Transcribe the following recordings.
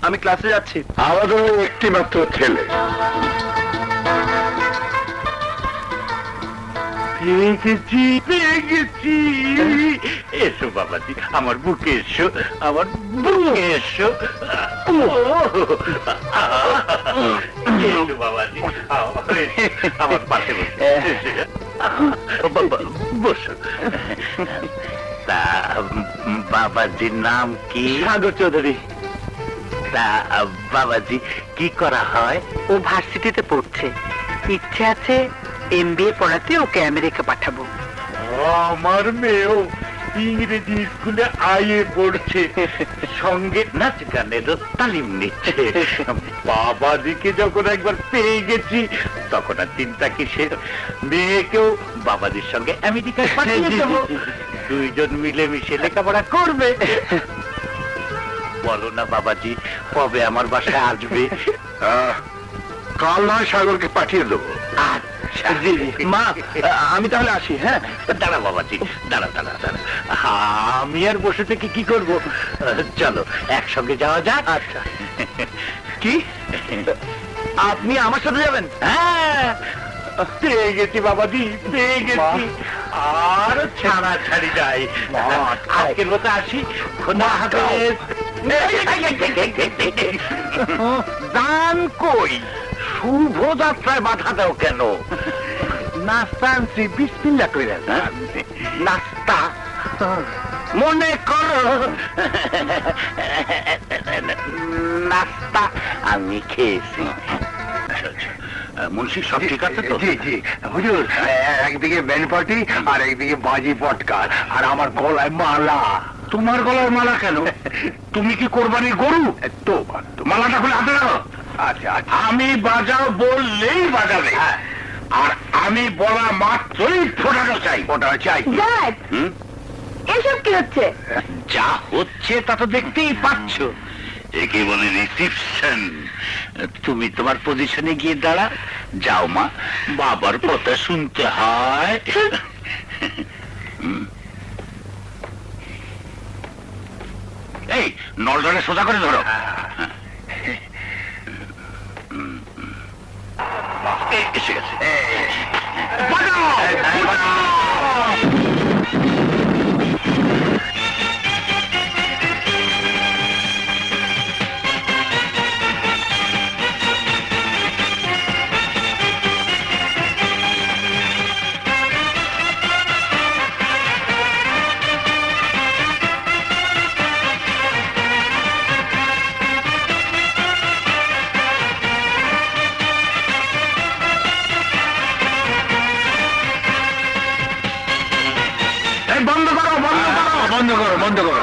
আমি ক্লাসে যাচ্ছি। আমাদের একটি মাত্র ছেলে। পেয়ে গেছি। এসো বাবাজি, আমার বুকে এসো, আমার বুকে এসো। এসো বাবাজি, আমার পাশে বসো। তা বাবাজির নাম কি? সাগর চৌধুরী। তা বাবাজি কি করা হয়? ও ভার্সিটিতে পড়ছে, ইচ্ছে আছে MBA পড়াতে ওকে আমেরিকা পাঠাবো। আমার মেয়েও ইংরেজি স্কুলে আইএ পড়ছে, সঙ্গে নাচ গানের তালিম নিচ্ছে। বাবাজিকে যখন একবার পেয়ে গেছি তখন আর চিন্তা কিসের, মেয়েকেও বাবাজির সঙ্গে আমেরিকায় পাঠিয়ে দেবো, দুইজন মিলে মিশে লেখাপড়া করবে। বলো না বাবাজি, কবে আমার বাসায় আসবে? কাল নয় সাগরকে পাঠিয়ে দেবো। মা, আমি তাহলে আসি। হ্যাঁ, দাঁড়া বাবাজি, দাঁড়া দাঁড়া দাঁড়া, আমি আর বসে থেকে কি করবো? চলো একসঙ্গে যাওয়া যাক। আচ্ছা। কি আপনি আমার সাথে যাবেন? হ্যাঁ, পেয়ে গেছি বাবাজি, পেয়ে গেছি। আর ছাড়া ছাড়ি যাই। আজকের মতো আসি, খোদা হাফেজ। দান কই, শুভ যাত্রায় বাধা দাও কেন? নাস্তা আনছি, বিসমিল্লাহ কইরা যান। নাস্তা মনে করো, নাস্তা আমি খেয়েছি। মুন্সি সব ঠিক আছে তো? জি জি হুজুর, একদিকে ব্যান্ড পার্টি আর একদিকে বাজি পটকার, আর আমার গলায় মালা। তোমার গলায় মালা কেন? তুমি কি কোরবানির গরু? তো মালাটা খুলে হাতে রাখো। আচ্ছা, আমি বাজাও বললেই বাজাবে, আর আমি বলা মাত্রই ফোটানো চাই। ফোটানো চাই। এসব কি হচ্ছে? যা হচ্ছে তা তো দেখতেই পাচ্ছ, একে বলে রিসিপশন। তুমি তোমার পজিশনে গিয়ে দাঁড়া। যাও মা, বাবার কথা শুনতে হয়। এই নলটাকে সোজা করে ধরো। এসে গেছে। বন্ধ করো, বন্ধ করো।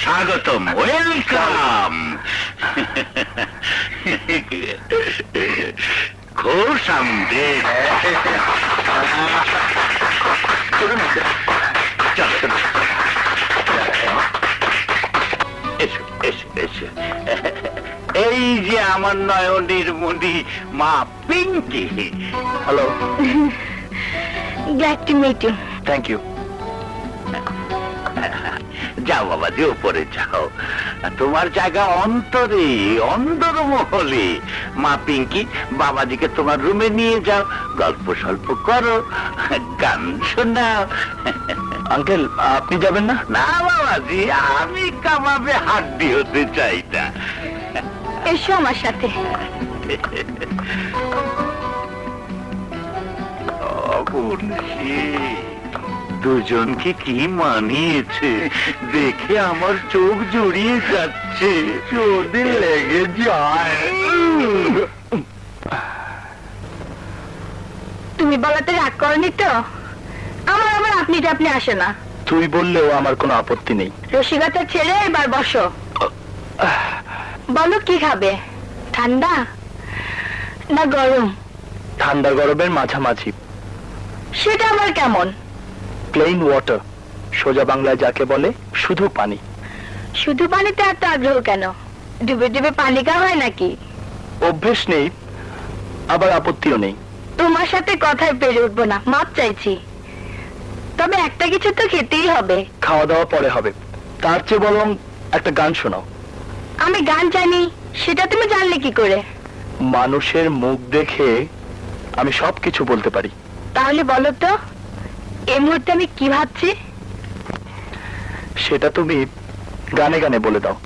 স্বাগতম, ওয়েলকাম। খুশ আমদের। এই যে আমার নয়নের মণি মা Pinky. Hello. Glad to meet you. Thank you. যাও বাবাজি, ওপরে যাও, তোমার জায়গা অন্তরে, অন্দরমহলে। মা পিঙ্কি, বাবাজিকে তোমার রুমে নিয়ে যাও, গল্প সল্প করো, গান শোনাও। আঙ্কেল, আপনি যাবেন না? না বাবাজি, আমি কামাবে হাড্ডি হতে চাই না। এসো আমার সাথে। দুজনকে কি মানিয়েছে দেখে আমার চোখ জড়িয়ে যাচ্ছে, যদি লেগে যায়। তুমি বলাতে রাগ করনি তো? আমার আবার আপনি টাপনি আসে না। তুই বললেও আমার কোনো আপত্তি নেই। রসিকতা ছেড়ে এবার বসো। বলো কি খাবে, ঠান্ডা না গরম? ঠান্ডা গরমের মাঝামাঝি। সেটা আবার কেমন? প্লেন ওয়াটার, সোজা বাংলায় যাকে বলে শুধু পানি। শুধু পানিতে এত আগ্রহ কেন? ডুবে ডুবে পানি খাওয়া হয় নাকি? অভ্যেস নেই, আবার আপত্তিও নেই। তোমার সাথে কথায় পেরে উঠবো না, মাপ চাইছি। তবে একটা কিছু তো খেতেই হবে। খাওয়া দাওয়া পরে হবে, তার চেয়ে বরং একটা গান শোনাও। আমি গান জানি সেটা তুমি জানলে কি করে? মানুষের মুখ দেখে আমি সবকিছু বলতে পারি। তাহলে বলো তো এই মুহূর্তে আমি কি ভাবছি? সেটা তুমি গানে গানে বলে দাও।